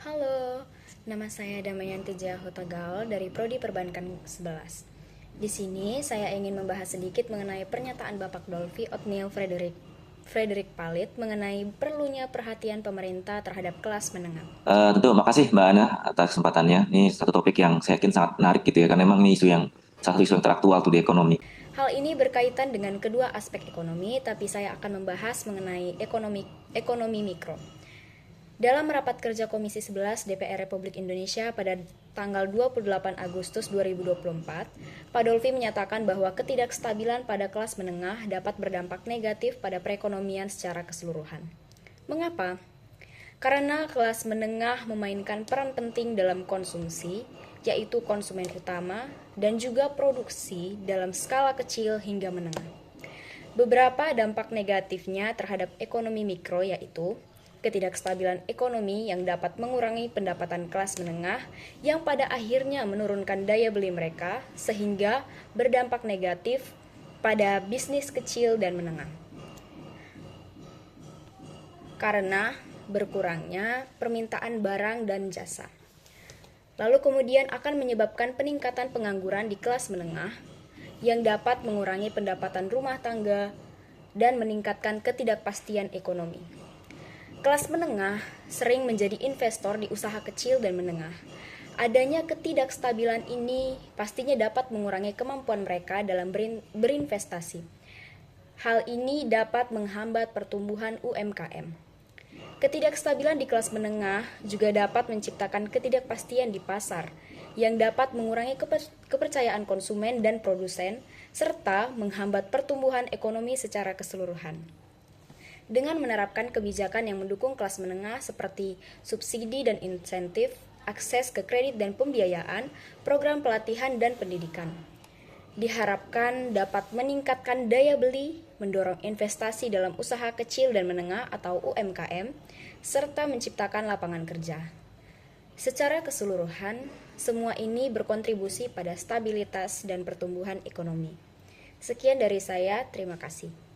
Halo, nama saya Damayanti Hutagal dari Prodi Perbankan 11. Di sini saya ingin membahas sedikit mengenai pernyataan Bapak Dolphy Othniel Frederick Palit mengenai perlunya perhatian pemerintah terhadap kelas menengah. Tentu, makasih Mbak Ana atas kesempatannya. Ini satu topik yang saya yakin sangat menarik gitu ya, karena memang ini salah satu isu yang teraktual tuh di ekonomi. Hal ini berkaitan dengan kedua aspek ekonomi, tapi saya akan membahas mengenai ekonomi mikro. Dalam rapat kerja Komisi 11 DPR Republik Indonesia pada tanggal 28 Agustus 2024, Pak Dolphy menyatakan bahwa ketidakstabilan pada kelas menengah dapat berdampak negatif pada perekonomian secara keseluruhan. Mengapa? Karena kelas menengah memainkan peran penting dalam konsumsi, yaitu konsumen utama, dan juga produksi dalam skala kecil hingga menengah. Beberapa dampak negatifnya terhadap ekonomi mikro yaitu ketidakstabilan ekonomi yang dapat mengurangi pendapatan kelas menengah yang pada akhirnya menurunkan daya beli mereka sehingga berdampak negatif pada bisnis kecil dan menengah. Karena berkurangnya permintaan barang dan jasa. Lalu kemudian akan menyebabkan peningkatan pengangguran di kelas menengah yang dapat mengurangi pendapatan rumah tangga dan meningkatkan ketidakpastian ekonomi. Kelas menengah sering menjadi investor di usaha kecil dan menengah. Adanya ketidakstabilan ini pastinya dapat mengurangi kemampuan mereka dalam berinvestasi. Hal ini dapat menghambat pertumbuhan UMKM. Ketidakstabilan di kelas menengah juga dapat menciptakan ketidakpastian di pasar yang dapat mengurangi kepercayaan konsumen dan produsen serta menghambat pertumbuhan ekonomi secara keseluruhan. Dengan menerapkan kebijakan yang mendukung kelas menengah seperti subsidi dan insentif, akses ke kredit dan pembiayaan, program pelatihan dan pendidikan. Diharapkan dapat meningkatkan daya beli, mendorong investasi dalam usaha kecil dan menengah atau UMKM, serta menciptakan lapangan kerja. Secara keseluruhan, semua ini berkontribusi pada stabilitas dan pertumbuhan ekonomi. Sekian dari saya, terima kasih.